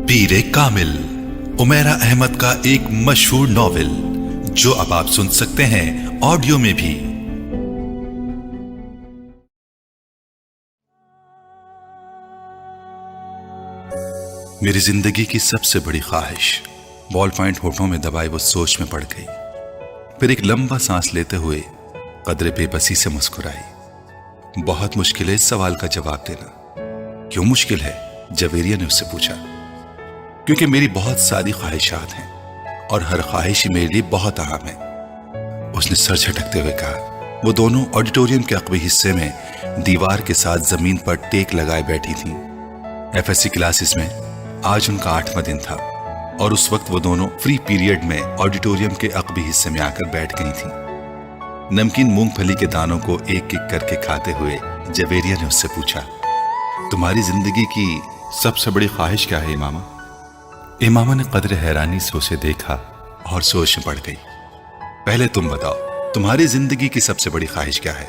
पीरे कामिल Umaira Ahmad का एक मशहूर नॉवेल जो अब आप सुन सकते हैं ऑडियो में भी। मेरी जिंदगी की सबसे बड़ी ख्वाहिश, बॉल पॉइंट होठों में दबाए वो सोच में पड़ गई। फिर एक लंबा सांस लेते हुए कदरे बेबसी से मुस्कुराई। बहुत मुश्किल है इस सवाल का जवाब देना। क्यों मुश्किल है? जवेरिया ने उससे पूछा। क्योंकि मेरी बहुत सारी ख्वाहिशात हैं और हर ख्वाहिश मेरे लिए बहुत अहम है, उसने सर झटकते हुए कहा। वो दोनों ऑडिटोरियम के अकबी हिस्से में दीवार के साथ जमीन पर टेक लगाए बैठी थीं। एफएससी क्लासेस में आज उनका 8वां दिन था और उस वक्त वो दोनों फ्री पीरियड में ऑडिटोरियम के अकबी हिस्से में आकर बैठ गई थीं। नमकीन मूंगफली के दानों को एक एक करके खाते हुए जवेरिया ने उससे पूछा, तुम्हारी जिंदगी की सबसे बड़ी ख्वाहिश क्या है इमामा? इमामा ने कदरे हैरानी से उसे देखा और सोच में पड़ गई। पहले तुम बताओ, तुम्हारी जिंदगी की सबसे बड़ी ख्वाहिश क्या है?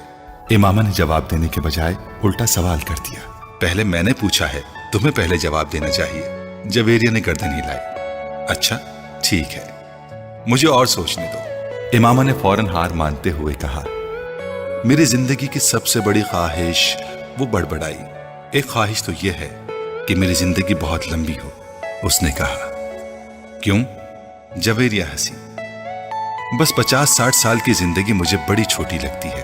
इमामा ने जवाब देने के बजाय उल्टा सवाल कर दिया। पहले मैंने पूछा है, तुम्हें पहले जवाब देना चाहिए। जवेरिया ने गर्दन हिलाई। अच्छा ठीक है, मुझे और सोचने दो। इमामा ने फौरन हार मानते हुए कहा, मेरी जिंदगी की सबसे बड़ी ख्वाहिश, वो बड़बड़ाई। एक ख्वाहिश तो यह है कि मेरी जिंदगी बहुत लंबी हो, उसने कहा। क्यों? जवेरिया हंसी। बस 50-60 साल की जिंदगी मुझे बड़ी छोटी लगती है।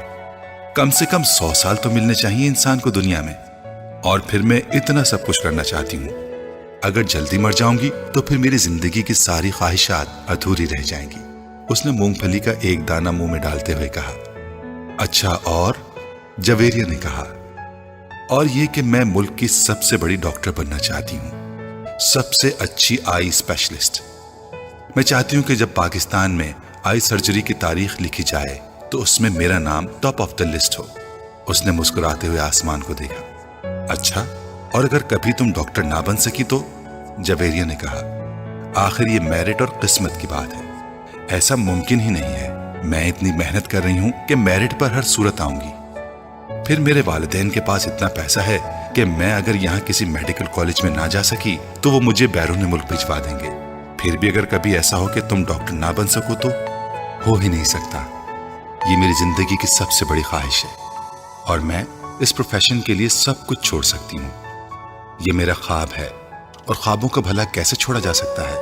कम से कम 100 साल तो मिलने चाहिए इंसान को दुनिया में, और फिर मैं इतना सब कुछ करना चाहती हूँ। अगर जल्दी मर जाऊंगी तो फिर मेरी जिंदगी की सारी ख्वाहिशात अधूरी रह जाएंगी। उसने मूंगफली का एक दाना मुंह में डालते हुए कहा। अच्छा और? जवेरिया ने कहा। और ये कि मैं मुल्क की सबसे बड़ी डॉक्टर बनना चाहती हूँ, सबसे अच्छी आई स्पेशलिस्ट। मैं चाहती हूँ कि जब पाकिस्तान में आई सर्जरी की तारीख लिखी जाए तो उसमें मेरा नाम टॉप ऑफ द लिस्ट हो। उसने मुस्कुराते हुए आसमान को देखा। अच्छा, और अगर कभी तुम डॉक्टर ना बन सकी तो? जवेरिया ने कहा। आखिर ये मेरिट और किस्मत की बात है, ऐसा मुमकिन ही नहीं है। मैं इतनी मेहनत कर रही हूं कि मेरिट पर हर सूरत आऊंगी। फिर मेरे वालिदैन के पास इतना पैसा है कि मैं अगर यहाँ किसी मेडिकल कॉलेज में ना जा सकी तो वो मुझे बैरून मुल्क भिजवा देंगे। फिर भी अगर कभी ऐसा हो कि तुम डॉक्टर ना बन सको तो? हो ही नहीं सकता। ये मेरी जिंदगी की सबसे बड़ी ख्वाहिश है और मैं इस प्रोफेशन के लिए सब कुछ छोड़ सकती हूँ। ये मेरा ख्वाब है और ख्वाबों का भला कैसे छोड़ा जा सकता है?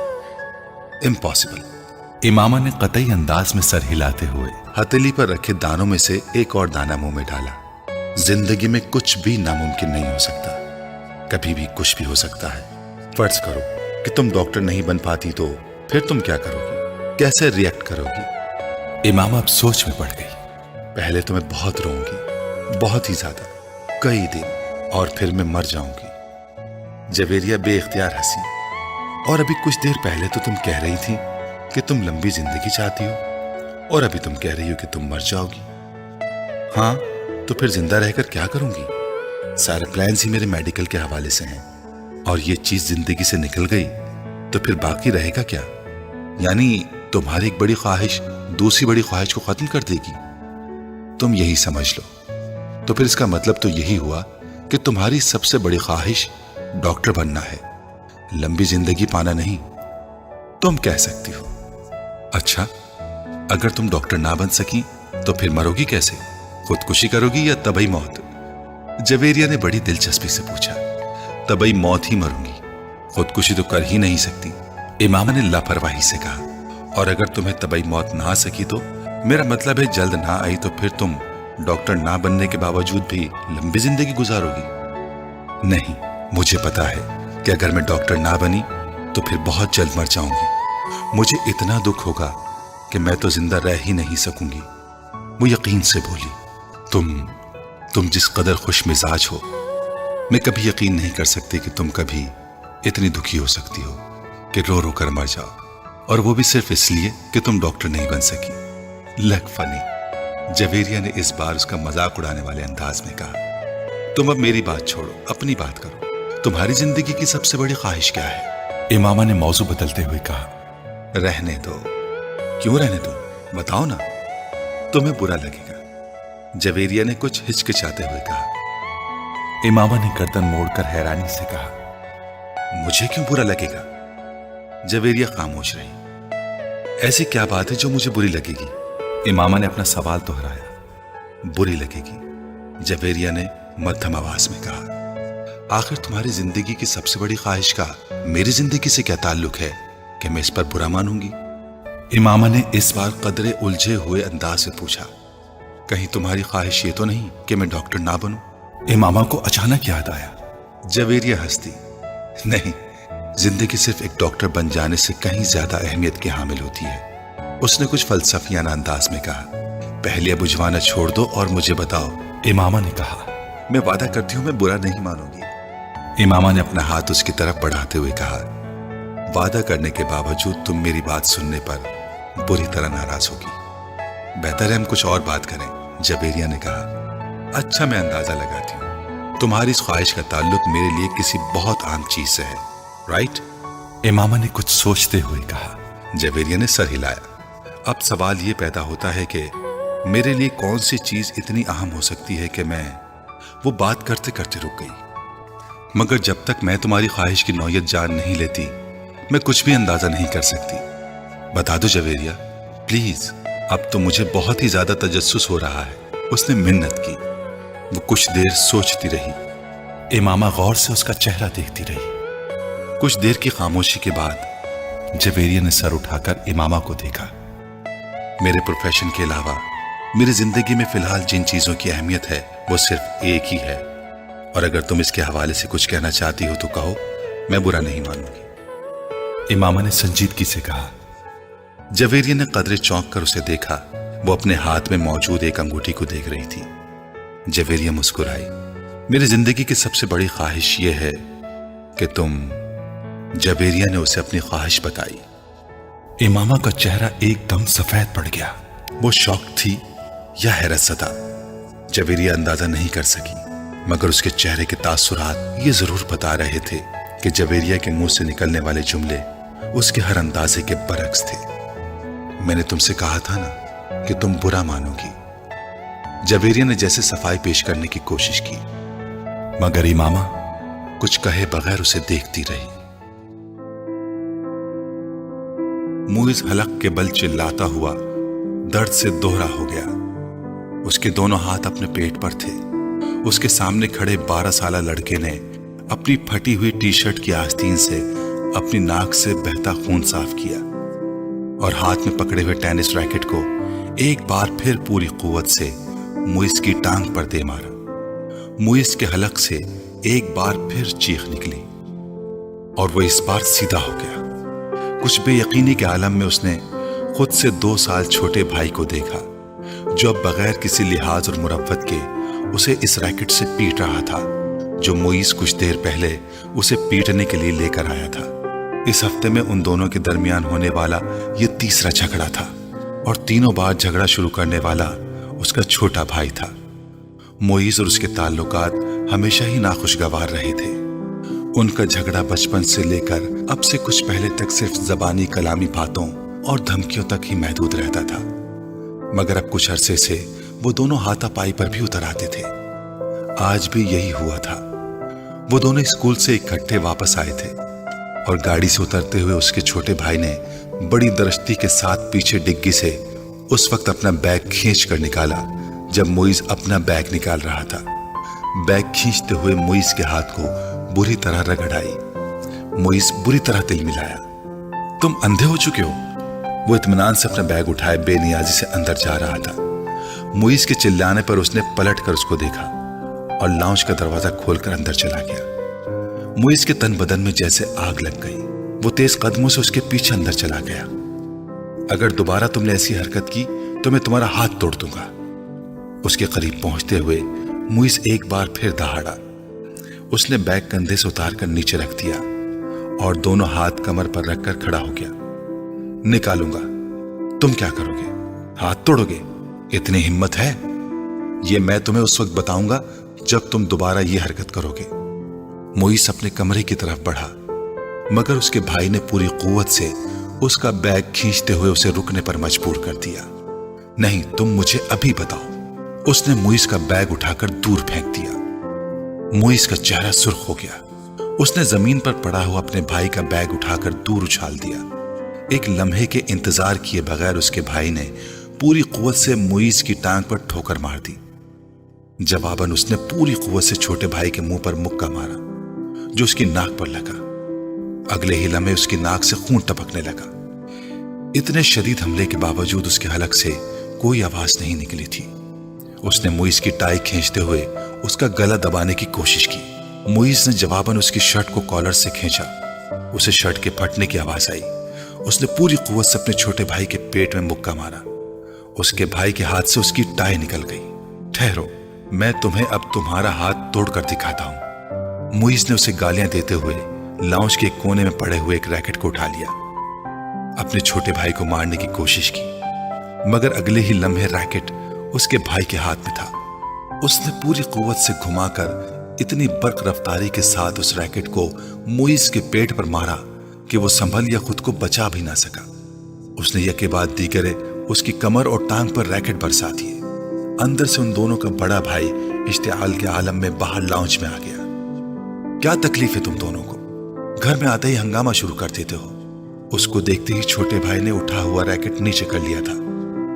इम्पॉसिबल। इमामा ने कतई अंदाज में सर हिलाते हुए हथेली पर रखे दानों में से एक और दाना मुंह में डाला। जिंदगी में कुछ भी नामुमकिन नहीं हो सकता, कभी भी कुछ भी हो सकता है। फर्ज करो कि तुम डॉक्टर नहीं बन पाती तो फिर तुम क्या करोगी? कैसे रिएक्ट करोगी? इमामा अब सोच में पड़ गई। पहले तो मैं बहुत रोऊंगी, बहुत ही ज्यादा, कई दिन, और फिर मैं मर जाऊंगी। जवेरिया बेइख्तियार हंसी। और अभी कुछ देर पहले तो तुम कह रही थी कि तुम लंबी जिंदगी चाहती हो, और अभी तुम कह रही हो कि तुम मर जाओगी। हाँ, तो फिर जिंदा रहकर क्या करूंगी? सारे प्लान्स ही मेरे मेडिकल के हवाले से हैं, और ये चीज जिंदगी से निकल गई तो फिर बाकी रहेगा क्या? यानी तुम्हारी एक बड़ी ख्वाहिश दूसरी बड़ी ख्वाहिश को खत्म कर देगी। तुम यही समझ लो। तो फिर इसका मतलब तो यही हुआ कि तुम्हारी सबसे बड़ी ख्वाहिश डॉक्टर बनना है, लंबी जिंदगी पाना नहीं। तुम कह सकती हो। अच्छा, अगर तुम डॉक्टर ना बन सकी तो फिर मरोगी कैसे? खुदकुशी करोगी या तबई मौत? जवेरिया ने बड़ी दिलचस्पी से पूछा। तबई मौत ही मरूंगी, खुदकुशी तो कर ही नहीं सकती, इमामा ने लापरवाही से कहा। और अगर तुम्हें तबई मौत ना आ सकी तो? मेरा मतलब है जल्द ना आई तो फिर तुम डॉक्टर ना बनने के बावजूद भी लंबी जिंदगी गुजारोगी। नहीं, मुझे पता है कि अगर मैं डॉक्टर ना बनी तो फिर बहुत जल्द मर जाऊंगी। मुझे इतना दुख होगा कि मैं तो जिंदा रह ही नहीं सकूंगी। वो यकीन से बोली। तुम जिस कदर खुश मिजाज हो, मैं कभी यकीन नहीं कर सकती कि तुम कभी इतनी दुखी हो सकती हो कि रो रो कर मर जाओ, और वो भी सिर्फ इसलिए कि तुम डॉक्टर नहीं बन सकी। लग फनी। जवेरिया ने इस बार उसका मजाक उड़ाने वाले अंदाज में कहा। तुम अब मेरी बात छोड़ो, अपनी बात करो। तुम्हारी जिंदगी की सबसे बड़ी ख्वाहिश क्या है? इमामा ने मौजू बदलते हुए कहा। रहने दो। क्यों रहने दो? बताओ ना, तुम्हें बुरा लगेगा। जवेरिया ने कुछ हिचकिचाते हुए कहा। इमामा ने गर्दन मोड़कर हैरानी से कहा, مجھے کیوں برا لگے گا؟ جویریہ خاموش رہی۔ ایسی کیا بات ہے جو مجھے بری لگے گی؟ امامہ نے اپنا سوال دہرایا۔ بری لگے گی، جویریہ نے مدھم آواز میں کہا۔ آخر تمہاری زندگی کی سب سے بڑی خواہش کا میری زندگی سے کیا تعلق ہے کہ میں اس پر برا مانوں گی؟ امامہ نے اس بار قدرے الجھے ہوئے انداز سے پوچھا۔ کہیں تمہاری خواہش یہ تو نہیں کہ میں ڈاکٹر نہ بنوں؟ امامہ کو اچانک یاد آیا۔ جویریہ ہنسی۔ نہیں، زندگی صرف ایک ڈاکٹر بن جانے سے کہیں زیادہ اہمیت کی حامل ہوتی ہے۔ اس نے کچھ فلسفیانہ انداز میں کہا۔ پہلے اب اجوانا چھوڑ دو اور مجھے بتاؤ، امامہ نے کہا۔ میں وعدہ کرتی ہوں میں برا نہیں مانوں گی، امامہ نے اپنا ہاتھ اس کی طرف بڑھاتے ہوئے کہا۔ وعدہ کرنے کے باوجود تم میری بات سننے پر بری طرح ناراض ہوگی۔ بہتر ہے ہم کچھ اور بات کریں، جویریہ نے کہا۔ اچھا، میں اندازہ لگاتی ہوں تمہاری اس خواہش کا تعلق میرے لیے کسی بہت عام چیز سے ہے، رائٹ؟ امامہ نے کچھ سوچتے ہوئے کہا۔ جویریہ نے سر ہلایا۔ اب سوال یہ پیدا ہوتا ہے کہ میرے لیے کون سی چیز اتنی اہم ہو سکتی ہے کہ میں وہ بات کرتے کرتے رک گئی۔ مگر جب تک میں تمہاری خواہش کی نوعیت جان نہیں لیتی میں کچھ بھی اندازہ نہیں کر سکتی۔ بتا دو جویریہ، پلیز۔ اب تو مجھے بہت ہی زیادہ تجسس ہو رہا ہے، اس نے منت کی۔ وہ کچھ دیر سوچتی رہی۔ امامہ غور سے اس کا چہرہ دیکھتی رہی۔ کچھ دیر کی خاموشی کے بعد جویریہ نے سر اٹھا کر امامہ کو دیکھا۔ میرے پروفیشن کے علاوہ میری زندگی میں فی الحال جن چیزوں کی اہمیت ہے وہ صرف ایک ہی ہے، اور اگر تم اس کے حوالے سے کچھ کہنا چاہتی ہو تو کہو، میں برا نہیں مانوں گی، امامہ نے سنجیدگی سے کہا۔ جویریہ نے قدرے چونک کر اسے دیکھا۔ وہ اپنے ہاتھ میں موجود ایک انگوٹھی کو دیکھ رہی تھی۔ جویریہ مسکرائی۔ میری زندگی کی سب سے بڑی خواہش یہ ہے کہ تم، جویریہ نے اسے اپنی خواہش بتائی۔ امامہ کا چہرہ ایک دم سفید پڑ گیا۔ وہ شوق تھی یا حیرت زدہ، جویریہ اندازہ نہیں کر سکی، مگر اس کے چہرے کے تاثرات یہ ضرور بتا رہے تھے کہ جویریہ کے منہ سے نکلنے والے جملے اس کے ہر اندازے کے برعکس تھے۔ میں نے تم سے کہا تھا نا کہ تم برا مانو گی، جویریہ نے جیسے صفائی پیش کرنے کی کوشش کی، مگر امامہ کچھ کہے بغیر اسے دیکھتی رہی۔ موئز حلق کے بل چلاتا ہوا درد سے دوہرا ہو گیا۔ اس کے دونوں ہاتھ اپنے پیٹ پر تھے۔ اس کے سامنے کھڑے 12 سالہ لڑکے نے اپنی پھٹی ہوئی ٹی شرٹ کی آستین سے اپنی ناک سے بہتا خون صاف کیا اور ہاتھ میں پکڑے ہوئے ٹینس ریکٹ کو ایک بار پھر پوری قوت سے موئز کی ٹانگ پر دے مارا۔ موئز کے حلق سے ایک بار پھر چیخ نکلی اور وہ اس بار سیدھا ہو گیا۔ کچھ بے یقینی کے عالم میں اس نے خود سے 2 سال چھوٹے بھائی کو دیکھا جو اب بغیر کسی لحاظ اور مروت کے اسے اس ریکٹ سے پیٹ رہا تھا جو موئز کچھ دیر پہلے اسے پیٹنے کے لیے لے کر آیا تھا۔ اس ہفتے میں ان دونوں کے درمیان ہونے والا یہ تیسرا جھگڑا تھا اور تینوں بار جھگڑا شروع کرنے والا اس کا چھوٹا بھائی تھا۔ موئز اور اس کے تعلقات ہمیشہ ہی ناخوشگوار رہے تھے۔ ان کا جھگڑا بچپن سے لے کر اب سے کچھ پہلے تک صرف زبانی کلامی باتوں اور دھمکیوں تک ہی محدود رہتا تھا، مگر اب کچھ عرصے سے وہ دونوں ہاتھا پائی پر بھی اتر آتے تھے۔ آج بھی یہی ہوا تھا۔ وہ دونوں اسکول سے اکٹھے واپس آئے تھے اور گاڑی سے اترتے ہوئے اس کے چھوٹے بھائی نے بڑی درستی کے ساتھ پیچھے ڈگی سے اس وقت اپنا بیگ کھینچ کر نکالا جب موئز اپنا بیگ نکال رہا تھا۔ بیگ کھینچتے ہوئے موئز کے ہاتھ کو بری طرح رگڑ آئی۔ موئز بری طرح دل ملایا۔ تم اندھے ہو چکے ہو؟ وہ اطمینان سے اپنا بیگ اٹھائے بے نیازی سے اندر جا رہا تھا۔ موئز کے چلانے پر اس نے پلٹ کر اس کو دیکھا اور لاؤنج کا دروازہ کھول کر اندر چلا گیا۔ موئز کے تن بدن میں جیسے آگ لگ گئی۔ وہ تیز قدموں سے اس کے پیچھے اندر چلا گیا۔ اگر دوبارہ تم نے ایسی حرکت کی تو میں تمہارا ہاتھ توڑ دوں گا۔ اس کے قریب پہنچتے ہوئے موئز ایک بار پھر دہاڑا۔ اس نے بیگ کندھے سے اتار کر نیچے رکھ دیا اور دونوں ہاتھ کمر پر رکھ کر کھڑا ہو گیا۔ نکالوں گا۔ تم کیا کرو گے؟ ہاتھ توڑو گے؟ اتنی ہمت ہے؟ یہ میں تمہیں اس وقت بتاؤں گا جب تم دوبارہ یہ حرکت کرو گے۔ موئز اپنے کمرے کی طرف بڑھا، مگر اس کے بھائی نے پوری قوت سے اس کا بیگ کھینچتے ہوئے اسے رکنے پر مجبور کر دیا۔ نہیں، تم مجھے ابھی بتاؤ۔ اس نے موئز کا بیگ اٹھا کر دور پھینک دیا۔ موئز کا چہرہ سرخ ہو گیا۔ اس نے زمین پر پڑا ہوا اپنے بھائی کا بیگ اٹھا کر دور اچھال دیا۔ ایک لمحے کے انتظار کیے بغیر اس کے بھائی نے پوری قوت سے معیز کی ٹانگ پر ٹھوکر مار دی۔ جواباً اس نے پوری قوت سے چھوٹے بھائی کے منہ پر مکہ مارا جو اس کی ناک پر لگا۔ اگلے ہی لمحے اس کی ناک سے خون ٹپکنے لگا۔ اتنے شدید حملے کے باوجود اس کے حلق سے کوئی آواز نہیں نکلی تھی۔ اس نے معیز کی ٹائی کھینچتے ہوئے اس کا گلا دبانے کی کوشش کی۔ معیز نے جواباً اس کی شرٹ کو کالر سے کھینچا۔ اسے شرٹ کے پھٹنے کی آواز آئی۔ اس نے پوری قوت سے اپنے چھوٹے بھائی کے پیٹ میں مکہ مارا۔ اس کے بھائی کے ہاتھ سے اس کی ٹائی نکل گئی۔ ٹھہرو، میں تمہیں اب تمہارا ہاتھ توڑ کر دکھاتا ہوں۔ معیز نے اسے گالیاں دیتے ہوئے لاؤنج کے کونے میں پڑے ہوئے ایک ریکٹ کو اٹھا لیا۔ اپنے چھوٹے بھائی کو مارنے کی کوشش کی، مگر اگلے ہی لمحے ریکٹ اس کے بھائی کے ہاتھ میں تھا۔ اس نے پوری قوت سے گھما کر اتنی برق رفتاری کے ساتھ اس ریکٹ کو معیز کے پیٹ پر مارا کہ وہ سنبھل یا خود کو بچا بھی نہ سکا۔ اس نے یکے بعد دیگرے اس کی کمر اور ٹانگ پر ریکٹ برسا دیے۔ اندر سے ان دونوں کا بڑا بھائی اشتعال کے عالم میں باہر لاؤنج میں آ گیا۔ کیا تکلیف ہے تم دونوں کو؟ گھر میں آتے ہی ہنگامہ شروع کر دیتے ہو۔ اس کو دیکھتے ہی چھوٹے بھائی نے اٹھا ہوا ریکٹ نیچے کر لیا تھا۔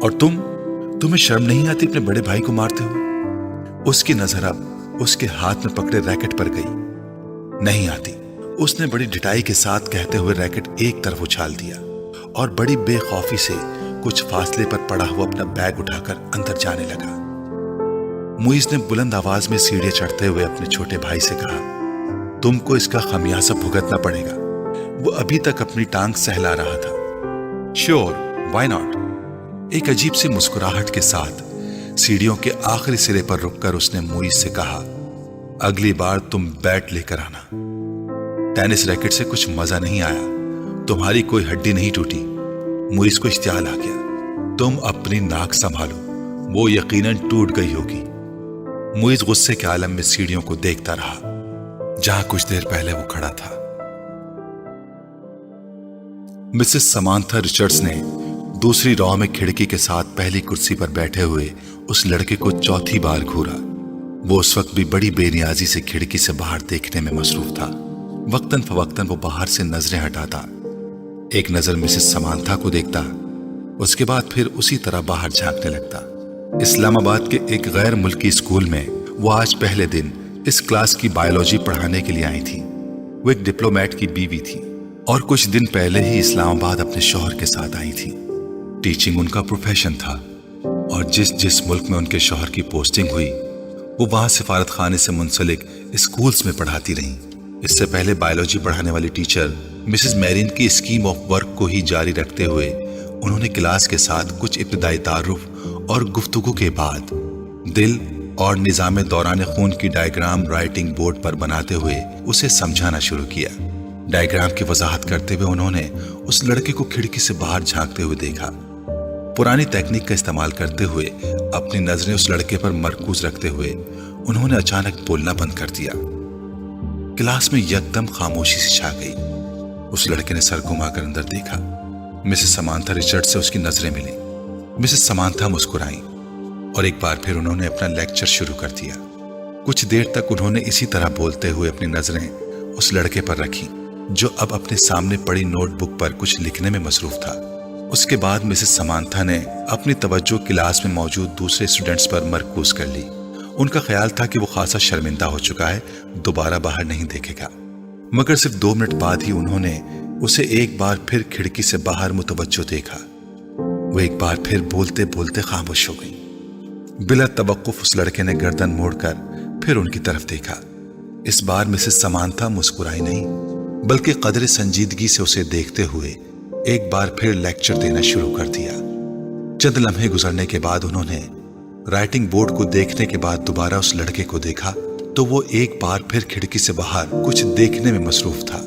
اور تمہیں شرم نہیں آتی اپنے بڑے بھائی کو مارتے ہو؟ اس کی نظر اب اس کے ہاتھ میں پکڑے ریکٹ پر گئی۔ نہیں آتی، اس نے بڑی ڈٹائی کے ساتھ کہتے ہوئے ریکٹ ایک طرف اچھال دیا اور بڑی بے خوفی سے کچھ فاصلے پر پڑا ہوا اپنا بیگ اٹھا کر اندر جانے لگا۔ معیز نے بلند آواز میں سیڑھیاں چڑھتے ہوئے اپنے چھوٹے بھائی سے کہا، تم کو اس کا خمیازہ بھگتنا پڑے گا۔ وہ ابھی تک اپنی ٹانگ سہلا رہا تھا۔ Sure, why not? ایک عجیب سی مسکراہٹ کے ساتھ سیڑھیوں کے آخری سرے پر رک کر اس نے معیز سے کہا، اگلی بار تم بیٹ لے کر آنا۔ ٹینس ریکٹ سے کچھ مزہ نہیں آیا، تمہاری کوئی ہڈی نہیں ٹوٹی۔ معیز کو اشتعال آ گیا، تم اپنی ناک سنبھالو، وہ یقیناً ٹوٹ گئی ہوگی۔ معیز غصے کے عالم میں سیڑھیوں کو دیکھتا رہا جہاں کچھ دیر پہلے وہ کھڑا تھا۔ مسز سمانتھا رچرڈز نے دوسری رو میں کھڑکی کے ساتھ پہلی کرسی پر بیٹھے ہوئے اس لڑکے کو چوتھی بار گھورا۔ وہ اس وقت بھی بڑی بے نیازی سے کھڑکی سے باہر دیکھنے میں مصروف تھا۔ وقتاً فوقتاً وہ باہر سے نظریں ہٹاتا، ایک نظر مسز سمانتھا کو دیکھتا، اس کے بعد پھر اسی طرح باہر جھانکنے لگتا۔ اسلام آباد کے ایک غیر ملکی اسکول میں وہ آج پہلے دن اس کلاس کی بایولوجی پڑھانے کے لیے آئی تھی۔ وہ ایک ڈپلومیٹ کی بیوی تھی اور کچھ دن پہلے ہی اسلام آباد اپنے شوہر کے ساتھ آئی تھی۔ ٹیچنگ ان کا پروفیشن تھا اور جس ملک میں ان کے شوہر کی پوسٹنگ ہوئی وہ وہاں سفارت خانے سے منسلک اسکولز میں پڑھاتی رہیں۔ اس سے پہلے بایولوجی پڑھانے والی ٹیچر مسز میرین کی اسکیم آف ورک کو ہی جاری رکھتے ہوئے انہوں نے کلاس کے ساتھ کچھ ابتدائی تعارف اور گفتگو کے بعد دل اور نظام دوران خون کی ڈائیگرام رائٹنگ بورڈ پر بناتے ہوئے اسے سمجھانا شروع کیا۔ ڈائیگرام کی وضاحت کرتے ہوئے انہوں نے اس لڑکے کو کھڑکی سے باہر جھانکتے ہوئے دیکھا۔ پرانی تکنیک کا استعمال کرتے ہوئے اپنی نظریں اس لڑکے پر مرکوز رکھتے ہوئے انہوں نے اچانک بولنا بند کر دیا۔ کلاس میں یکدم خاموشی سی چھا گئی۔ اس لڑکے نے سر گھما کر اندر دیکھا۔ مسز سمانتھا رچرڈ سے اس کی نظریں ملیں۔ مسز سمانتھا مسکرائیں اور ایک بار پھر انہوں نے اپنا لیکچر شروع کر دیا۔ کچھ دیر تک انہوں نے اسی طرح بولتے ہوئے اپنی نظریں اس لڑکے پر رکھی جو اب اپنے سامنے پڑی نوٹ بک پر کچھ لکھنے میں مصروف تھا۔ اس کے بعد مسز سمانتھا نے اپنی توجہ کلاس میں موجود دوسرے اسٹوڈنٹس پر مرکوز کر لی۔ ان کا خیال تھا کہ وہ خاصا شرمندہ ہو چکا ہے، دوبارہ باہر نہیں دیکھے گا، مگر صرف 2 منٹ بعد ہی انہوں نے اسے ایک بار پھر کھڑکی سے باہر متوجہ دیکھا۔ وہ ایک بار پھر بولتے بولتے خاموش ہو گئی۔ بلا توقف اس لڑکے نے گردن موڑ کر پھر ان کی طرف دیکھا۔ اس بار مسز سمانتھا مسکرائی نہیں بلکہ قدر سنجیدگی سے اسے دیکھتے ہوئے ایک بار پھر لیکچر دینا شروع کر دیا۔ چند لمحے گزرنے کے بعد انہوں نے رائٹنگ بورڈ کو دیکھنے کے بعد دوبارہ اس لڑکے کو دیکھا تو وہ ایک بار پھر کھڑکی سے باہر کچھ دیکھنے میں مصروف تھا۔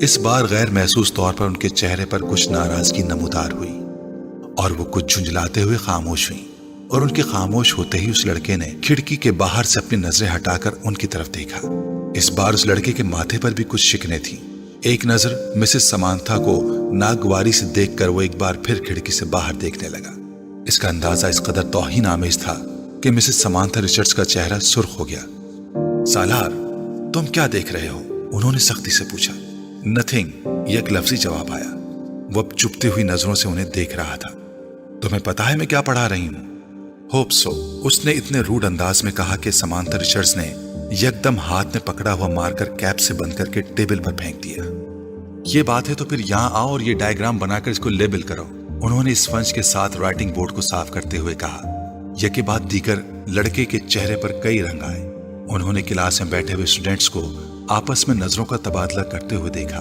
اس بار غیر محسوس طور پر ان کے چہرے پر کچھ ناراضگی نمودار ہوئی اور وہ کچھ جھنجھلاتے ہوئے خاموش ہوئی، اور ان کے خاموش ہوتے ہی اس لڑکے نے کھڑکی کے باہر سے اپنی نظریں ہٹا کر ان کی طرف دیکھا۔ اس بار اس لڑکے کے ماتھے پر بھی کچھ شکنیں تھیں۔ ایک نظر مسز سمانتھا کو ناگواری سے دیکھ کر وہ ایک بار پھر کھڑکی سے باہر دیکھنے لگا۔ اس کا اندازہ اس قدر توہین آمیز تھا کہ مسز سمانتھا رچرڈز کا چہرہ سرخ ہو گیا۔ سالار، تم کیا دیکھ رہے ہو؟ उन्होंने सख्ती से पूछा। नथिंग, ये एक लफ्जी जवाब आया। वो अब चुपती हुई नजरों से उन्हें देख रहा था। तुम्हें पता है मैं क्या पढ़ा रही हूं? होप सो, उसने इतने रूड अंदाज में कहा कि समांथा रिचर्ड्स ने एकदम हाथ में पकड़ा हुआ मार्कर कैप से बंद करके टेबल पर फेंक दिया। ये बात है तो फिर यहाँ आओ और ये डायग्राम बनाकर इसको लेबल करो, उन्होंने स्पंज के साथ राइटिंग बोर्ड को साफ करते हुए कहा। यके बाद दीगर लड़के के चेहरे पर कई रंग आए। उन्होंने क्लास में बैठे हुए स्टूडेंट्स को आपस में नजरों का तबादला करते हुए देखा।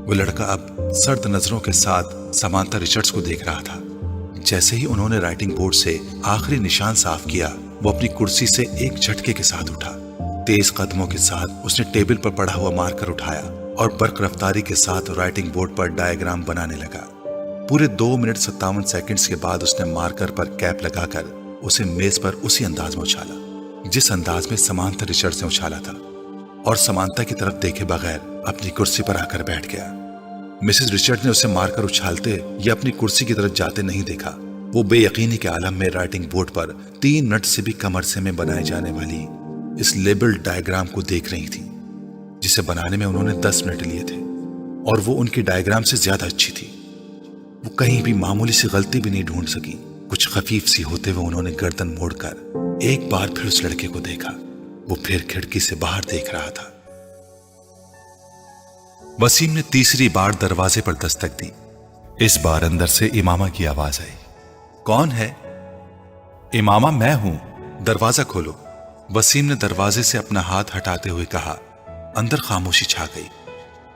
वो लड़का अब सर्द नजरों के साथ समांथा रिचर्ड्स को देख रहा था। जैसे ही उन्होंने राइटिंग बोर्ड से आखिरी निशान साफ किया, वो अपनी कुर्सी से एक झटके के साथ उठा। तेज कदमों के साथ उसने टेबल पर पड़ा हुआ मार्कर उठाया और बर्क रफ्तारी के साथ राइटिंग बोर्ड पर डायग्राम बनाने लगा। पूरे 2 मिनट 57 सेकंड्स के बाद उसने मार्कर पर कैप लगाकर उसे मेज पर उसी अंदाज में उछाला जिस अंदाज में समांथा रिचर्ड्स ने उछाला था, और समांथा की तरफ देखे बगैर अपनी कुर्सी पर आकर बैठ गया। मिसेस रिचर्ड ने उसे मारकर उछालते या अपनी कुर्सी की तरफ जाते नहीं देखा। वो बेयकीनी के आलम में राइटिंग बोर्ड पर 3 मिनट से भी कम अरसे में बनाए जाने वाली इस लेबल्ड डायग्राम को देख रही थी, जिसे बनाने में उन्होंने 10 मिनट लिए थे, और वो उनकी डायग्राम से ज्यादा अच्छी थी। वो कहीं भी मामूली सी गलती भी नहीं ढूंढ सकी। कुछ खफीफ सी होते हुए उन्होंने गर्दन मोड़कर एक बार फिर उस लड़के को देखा। वो फिर खिड़की से बाहर देख रहा था। वसीम ने तीसरी बार दरवाजे पर दस्तक दी। इस बार अंदर से इमामा की आवाज आई। कौन है? इमामा, मैं हूं, दरवाजा खोलो, वसीम ने दरवाजे से अपना हाथ हटाते हुए कहा। अंदर खामोशी छा गई।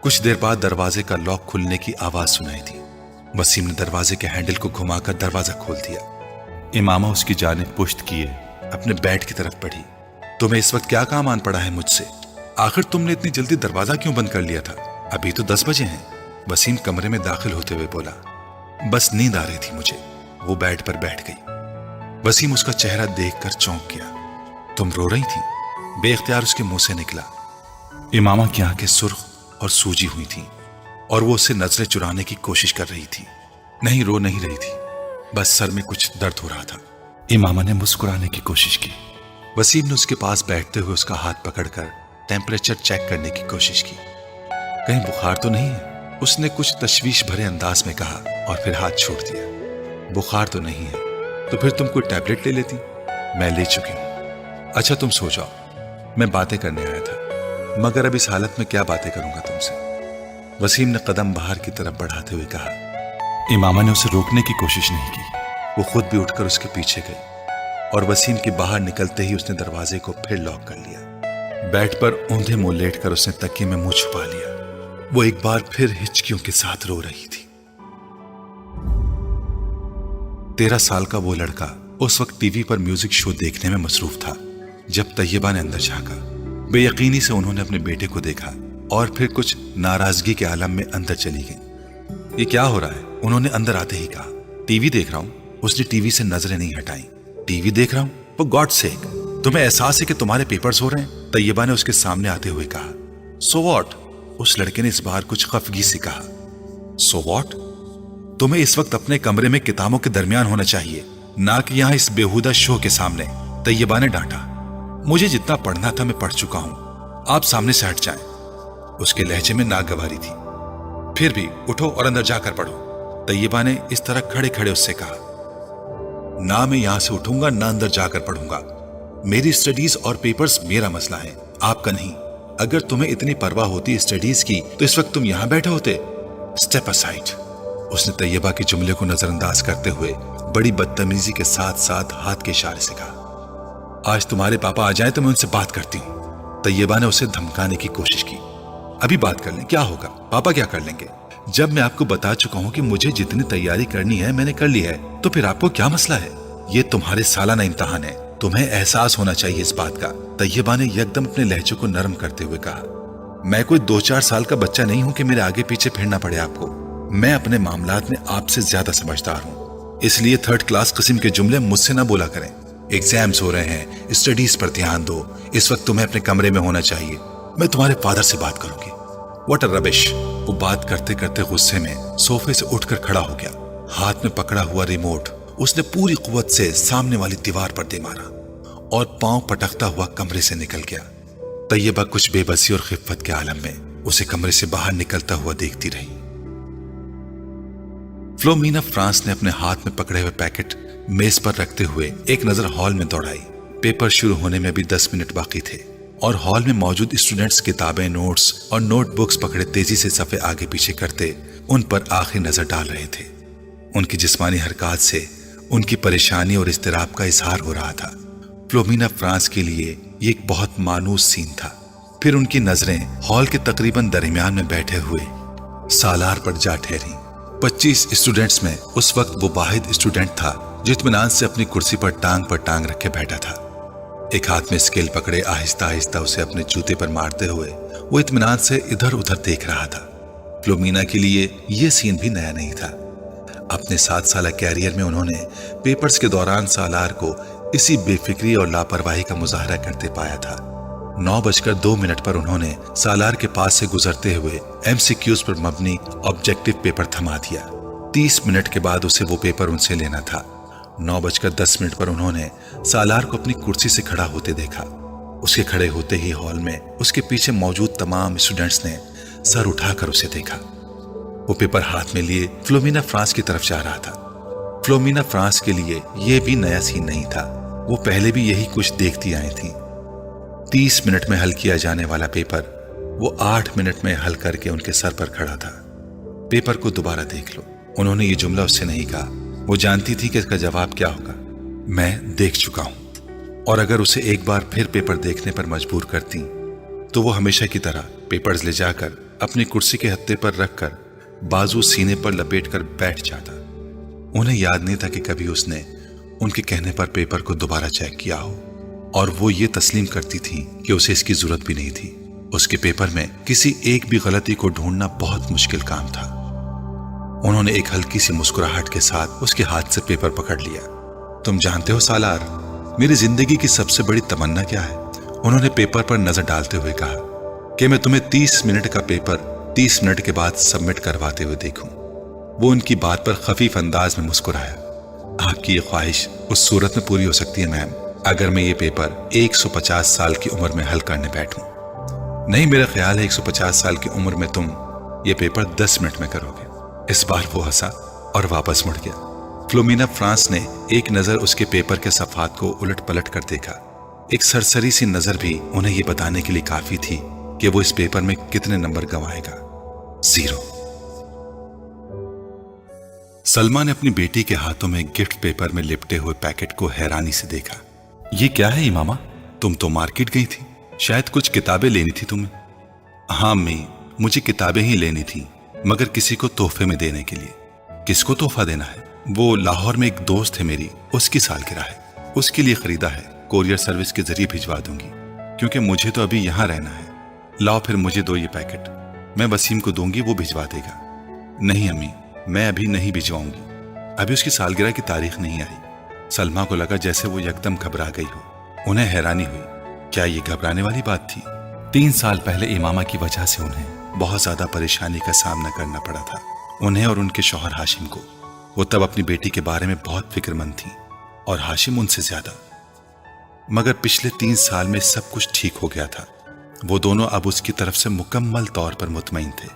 कुछ देर बाद दरवाजे का लॉक खुलने की आवाज सुनाई थी। वसीम ने दरवाजे के हैंडल को घुमाकर दरवाजा खोल दिया। इमामा उसकी जानिब पुश्त किए अपने बेड की तरफ बढ़ी। तुम्हें इस वक्त क्या काम आन पड़ा है मुझसे? आखिर तुमने इतनी जल्दी दरवाजा क्यों बंद कर लिया था? अभी तो 10 बजे हैं, वसीम कमरे में दाखिल होते हुए बोला। बस नींद आ रही थी मुझे। वो बेड पर बैठ गई। वसीम उसका चेहरा देखकर चौंक गया। तुम रो रही थी? बेख्तियार उसके मुंह से निकला। इमामा की आंखें सुर्ख और सूजी हुई थी और वो उससे नजरें चुराने की कोशिश कर रही थी। नहीं, रो नहीं रही थी, बस सर में कुछ दर्द हो रहा था। इमामा ने मुस्कुराने की कोशिश की। वसीम ने उसके पास बैठते हुए उसका हाथ पकड़कर टेम्परेचर चेक करने की कोशिश की। कहीं बुखार तो नहीं है? उसने कुछ तशवीश भरे अंदाज में कहा और फिर हाथ छोड़ दिया। बुखार तो नहीं है, तो फिर तुम कोई टैबलेट ले लेती। मैं ले चुकी हूं। अच्छा, तुम सो जाओ, मैं बातें करने आया था, मगर अब इस हालत में क्या बातें करूंगा तुमसे? वसीम ने कदम बाहर की तरफ बढ़ाते हुए कहा। इमामा ने उसे रोकने की कोशिश नहीं की। वो खुद भी उठकर उसके पीछे गई और वसीम के बाहर निकलते ही उसने दरवाजे को फिर लॉक कर लिया। बेड पर औंधे मुंह लेटकर उसने तकिए में मुंह छुपा लिया। वो एक बार फिर हिचकियों के साथ रो रही थी। 13 साल का वो लड़का उस वक्त टीवी पर म्यूजिक शो देखने में मसरूफ था जब तैयबा ने अंदर झांका। बेयकीनी से उन्होंने अपने बेटे को देखा और फिर कुछ नाराजगी के आलम में अंदर चली गई। ये क्या हो रहा है? उन्होंने अंदर आते ही कहा। टीवी देख रहा हूं। उसने टीवी से नजरें नहीं हटाई। टीवी देख रहा हूं? फॉर गॉड सेक, तुम्हें एहसास है कि तुम्हारे पेपर्स हो रहे हैं? तैयबा ने उसके सामने आते हुए कहा। So what? उस लड़के ने इस बार कुछ खफगी से कहा। So what? तुम्हें इस वक्त अपने कमरे में किताबों के दरमियान होना चाहिए, ना कि यहां इस बेहुदा शो के सामने, तैयबा ने डांटा। मुझे जितना पढ़ना था मैं पढ़ चुका हूं, आप सामने से हट जाएं। उसके लहजे में नागवारी थी। फिर भी उठो और अंदर जाकर पढ़ो, तैयबा ने इस तरह खड़े खड़े उससे कहा। ना मैं यहां से उठूंगा ना अंदर जाकर पढ़ूंगा। मेरी स्टडीज और पेपर्स मेरा मसला है, आपका नहीं। अगर तुम्हें इतनी परवाह होती स्टडीज की तो इस वक्त तुम यहां बैठे होते। स्टेप असाइड, उसने तैयबा के जुमले को नजरअंदाज करते हुए बड़ी बदतमीजी के साथ साथ हाथ के इशारे से कहा। आज तुम्हारे पापा आ जाए तो मैं उनसे बात करती हूं। तैयबा ने उसे धमकाने की कोशिश की। अभी बात कर लें, क्या होगा? पापा क्या कर लेंगे? जब मैं आपको बता चुका हूं कि मुझे जितनी तैयारी करनी है मैंने कर ली है, तो फिर आपको क्या मसला है? ये तुम्हारे सालाना इम्तिहान है, तुम्हें एहसास होना चाहिए इस बात का। तैयबा ने यकदम अपने लहजे को नरम करते हुए कहा। मैं कोई 2-4 साल का बच्चा नहीं हूं कि मेरे आगे पीछे फिरना पड़े आपको। मैं अपने मामलात में आपसे ज्यादा समझदार हूं, इसलिए 3rd क्लास किस्म के जुमले मुझसे ना बोला करें। एग्जाम्स हो रहे हैं, स्टडीज पर ध्यान दो। इस वक्त तुम्हें अपने कमरे में होना चाहिए। मैं तुम्हारे फादर से बात करूंगी। What a rubbish. वो बात करते करते गुस्से में सोफे से उठकर खड़ा हो गया। हाथ में पकड़ा हुआ रिमोट उसने पूरी कुव्वत से सामने वाली दीवार पर दे मारा और पांव पटकता हुआ कमरे से निकल गया। तैयबा कुछ बेबसी और खिफ्फत के आलम में उसे कमरे से बाहर निकलता हुआ देखती रही। फ्लोमिना फ्रांस ने अपने हाथ में पकड़े हुए पैकेट मेज पर रखते हुए एक नजर हॉल में दौड़ाई। पेपर शुरू होने में भी 10 मिनट बाकी थे और हॉल में मौजूद स्टूडेंट्स किताबें, नोट्स और नोटबुक्स पकड़े तेजी से सफे आगे पीछे करते उन पर आखिरी नजर डाल रहे थे। उनकी जिस्मानी हरकत से उनकी परेशानी और इज़्तिराब का इजहार हो रहा था। फ्लोमिना फ्रांस के लिए ये एक बहुत मानूस सीन था। फिर उनकी नजरें हॉल के तकरीबन दरमियान में बैठे हुए सालार पर जा ठहरी। 25 स्टूडेंट्स में उस वक्त वो वाहिद स्टूडेंट था जो इत्मीनान से अपनी कुर्सी पर टांग रखे बैठा था। एक हाथ में स्केल पकड़े आहिस्ता आहिस्ता उसे अपने जूते पर मारते हुए वो इत्मीनान से इधर उधर देख रहा था। फ्लोमिना के लिए ये सीन भी नया नहीं था। अपने 7 साल कैरियर में उन्होंने पेपर्स के दौरान सालार को इसी बेफिक्री और लापरवाही का मुजाहरा करते पाया था। 9:02 पर उन्होंने सालार के पास से गुजरते हुए MCQs पर मबनी ऑब्जेक्टिव पेपर थमा दिया। 30 मिनट के बाद उसे वो पेपर उनसे लेना था। 9:10 पर उन्होंने सालार को अपनी कुर्सी से खड़ा होते देखा। उसके खड़े होते ही हॉल में उसके पीछे मौजूद तमाम स्टूडेंट्स ने सर उठाकर उसे देखा। वो पेपर हाथ में लिए फ्लोमिना फ्रांस की तरफ जा रहा था। फ्लोमिना फ्रांस के लिए यह भी नया सीन नहीं था। वो पहले भी यही कुछ देखती आई थी। 30 मिनट में हल किया जाने वाला पेपर वो 8 मिनट में हल करके उनके सर पर खड़ा था। पेपर को दोबारा देख लो, उन्होंने ये जुमला उससे नहीं कहा। वो जानती थी कि इसका जवाब क्या होगा। मैं देख चुका हूं। और अगर उसे एक बार फिर पेपर देखने पर मजबूर करती तो वो हमेशा की तरह पेपर्स ले जाकर अपनी कुर्सी के हत्थे पर रखकर बाजू सीने पर लपेटकर बैठ जाता। उन्हें याद नहीं था कि कभी उसने उनके कहने पर पेपर को दोबारा चेक किया हो, और वो ये तस्लीम करती थी कि उसे इसकी जरूरत भी नहीं थी। उसके पेपर में किसी एक भी गलती को ढूंढना बहुत मुश्किल काम था। उन्होंने एक हल्की सी मुस्कुराहट के साथ उसके हाथ से पेपर पकड़ लिया। तुम जानते हो सालार, मेरी जिंदगी की सबसे बड़ी तमन्ना क्या है? उन्होंने पेपर पर नजर डालते हुए कहा कि मैं तुम्हें 30 मिनट का पेपर 30 मिनट के बाद सबमिट करवाते हुए देखूं। वो उनकी बात पर खफीफ अंदाज में मुस्कुराया। आपकी ये ख्वाहिश उस सूरत में पूरी हो सकती है मैम, अगर मैं ये पेपर 150 साल की उम्र में हल करने बैठूं। नहीं, मेरा ख्याल है 150 साल की उम्र में तुम ये पेपर 10 मिनट में करोगे। इस बार वो हंसा और वापस मुड़ गया। फ्लोमिना फ्रांस ने एक नजर उसके पेपर के सफात को उलट पलट कर देखा। एक सरसरी सी नजर भी उन्हें ये बताने के लिए काफी थी कि वो इस पेपर में कितने नंबर गंवाएगा। 0। सलमा ने अपनी बेटी के हाथों में गिफ्ट पेपर में लिपटे हुए पैकेट को हैरानी से देखा। ये क्या है इमामा? तुम तो मार्केट गई थी, शायद कुछ किताबें लेनी थी तुम्हें। हाँ अम्मी, मुझे किताबें ही लेनी थी, मगर किसी को तोहफे में देने के लिए। किसको तोहफा देना है? वो लाहौर में एक दोस्त है मेरी, उसकी सालगिरह है, उसके लिए खरीदा है। कोरियर सर्विस के जरिए भिजवा दूंगी, क्योंकि मुझे तो अभी यहाँ रहना है। लाओ फिर मुझे दो ये पैकेट, मैं वसीम को दूंगी, वो भिजवा देगा। नहीं अम्मी, मैं अभी नहीं भिजवाऊंगी, अभी उसकी सालगिरह की तारीख नहीं आई। सलमा को लगा जैसे वो यकदम घबरा गई हो। उन्हें हैरानी हुई, क्या ये घबराने वाली बात थी? 3 साल पहले इमामा की वजह से उन्हें बहुत ज्यादा परेशानी का सामना करना पड़ा था, उन्हें और उनके शौहर हाशिम को। वो तब अपनी बेटी के बारे में बहुत फिक्रमंद थी और हाशिम उनसे ज्यादा। मगर पिछले 3 साल में सब कुछ ठीक हो गया था। वो दोनों अब उसकी तरफ से मुकम्मल तौर पर मुतमईन थे,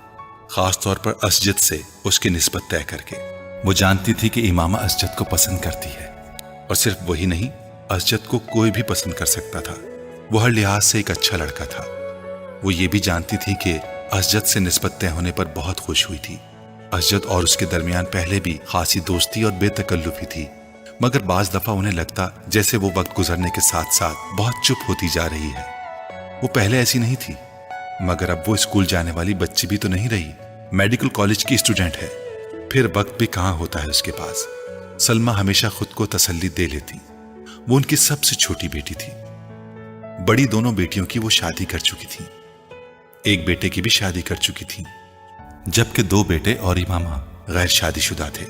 खास तौर पर असजद से उसकी निस्बत तय करके। वो जानती थी कि इमामा असजद को पसंद करती है, और सिर्फ वही नहीं, असजद को कोई भी पसंद कर सकता था। वो हर लिहाज से एक अच्छा लड़का था। वो ये भी जानती थी कि असजद से निस्बत तय होने पर बहुत खुश हुई थी। असजद और उसके दरमियान पहले भी खासी दोस्ती और बेतकल्लुफी थी, मगर बाज दफा उन्हें लगता जैसे वो वक्त गुजरने के साथ साथ बहुत चुप होती जा रही है। वो पहले ऐसी नहीं थी, मगर अब वो स्कूल जाने वाली बच्ची भी तो नहीं रही, मेडिकल कॉलेज की स्टूडेंट है। फिर वक्त भी कहाँ होता है उसके पास। सलमा हमेशा खुद को तसल्ली दे लेती। वो उनकी सबसे छोटी बेटी थी। बड़ी दोनों बेटियों की वो शादी कर चुकी थी, एक बेटे की भी शादी कर चुकी थी, जबकि 2 बेटे और इमामा गैर शादीशुदा थे।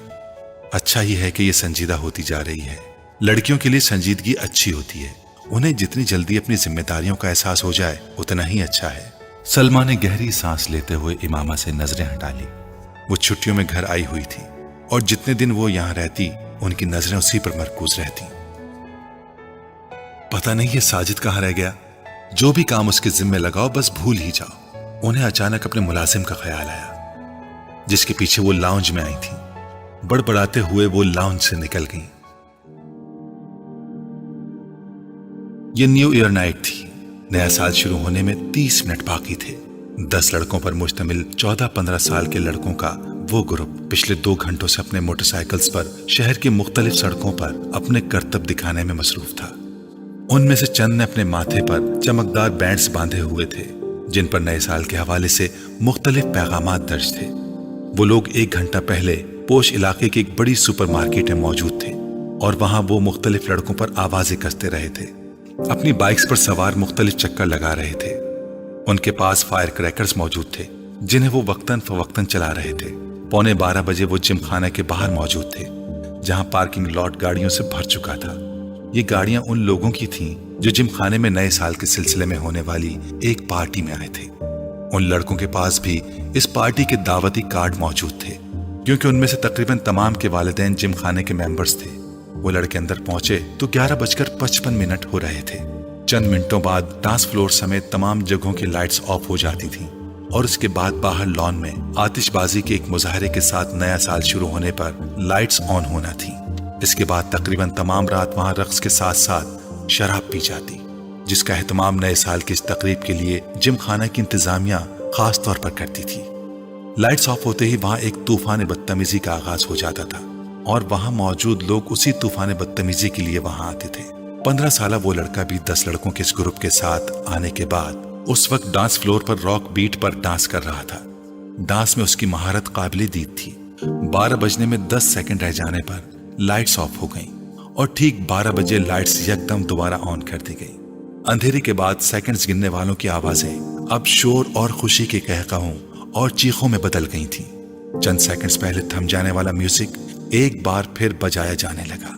अच्छा ही है कि ये संजीदा होती जा रही है। लड़कियों के लिए संजीदगी अच्छी होती है। उन्हें जितनी जल्दी अपनी जिम्मेदारियों का एहसास हो जाए उतना ही अच्छा है। सलमा ने गहरी सांस लेते हुए इमामा से नजरें हटा ली। वो छुट्टियों में घर आई हुई थी और जितने दिन वो यहाँ रहती उनकी नजरें उसी पर मरकूज रहती। पता नहीं ये साजिद कहाँ रह गया। जो भी काम उसके जिम्मे लगाओ बस भूल ही जाओ। انہیں اچانک اپنے ملازم کا خیال آیا جس کے پیچھے وہ لاؤنج میں آئی تھی. بڑبڑاتے ہوئے وہ لاؤنج سے نکل گئیں. یہ نیو ایئر نائٹ تھی. نیا سال شروع ہونے میں 30 منٹ باقی تھے. 10 لڑکوں پر مشتمل 14-15 سال کے لڑکوں کا وہ گروپ پچھلے 2 گھنٹوں سے اپنے موٹر سائیکلز پر شہر کی مختلف سڑکوں پر اپنے کرتب دکھانے میں مصروف تھا. ان میں سے چند نے اپنے ماتھے پر چمکدار بینڈز باندھے ہوئے تھے جن پر نئے سال کے حوالے سے مختلف پیغامات درج تھے. وہ لوگ 1 گھنٹہ پہلے پوش علاقے کی ایک بڑی سپر مارکیٹ میں موجود تھے اور وہاں وہ مختلف لڑکوں پر آوازیں کستے رہے تھے. اپنی بائکس پر سوار مختلف چکر لگا رہے تھے. ان کے پاس فائر کریکرز موجود تھے جنہیں وہ وقتاً فوقتاً چلا رہے تھے. 11:15 بجے وہ جم خانہ کے باہر موجود تھے جہاں پارکنگ لاٹ گاڑیوں سے بھر چکا تھا. یہ گاڑیاں ان لوگوں کی تھیں جو جم خانے میں نئے سال کے سلسلے میں ہونے والی ایک پارٹی میں آئے تھے. ان لڑکوں کے پاس بھی اس پارٹی کے دعوتی کارڈ موجود تھے کیونکہ ان میں سے تقریباً تمام کے والدین جم خانے کے ممبرز تھے. وہ لڑکے اندر پہنچے تو 11:55 ہو رہے تھے. چند منٹوں بعد ڈانس فلور سمیت تمام جگہوں کی لائٹس آف ہو جاتی تھیں اور اس کے بعد باہر لان میں آتش بازی کے ایک مظاہرے کے ساتھ نیا سال شروع ہونے پر لائٹس آن ہونا تھی. اس کے بعد تقریباً تمام رات وہاں رقص کے ساتھ ساتھ شراب پی جاتی جس کا اہتمام نئے سال کی اس تقریب کے لیے جم خانہ کی انتظامیہ خاص طور پر کرتی تھی. لائٹس آف ہوتے ہی وہاں ایک طوفان بدتمیزی کا آغاز ہو جاتا تھا اور وہاں موجود لوگ اسی طوفان بدتمیزی کے لیے وہاں آتے تھے. 15 سالہ وہ لڑکا بھی 10 لڑکوں کے اس گروپ کے ساتھ آنے کے بعد اس وقت ڈانس فلور پر راک بیٹ پر ڈانس کر رہا تھا. ڈانس میں اس کی مہارت قابل دید تھی. 12 بجنے میں 10 سیکنڈ رہ جانے پر لائٹس آف ہو گئیں اور ٹھیک 12 بجے لائٹس یکدم دوبارہ آن کر دی گئی. اندھیرے کے بعد سیکنڈز گننے والوں کی آوازیں اب شور اور خوشی کے قہقہوں اور چیخوں میں بدل گئی تھیں. چند سیکنڈز پہلے تھم جانے والا میوزک ایک بار پھر بجایا جانے لگا.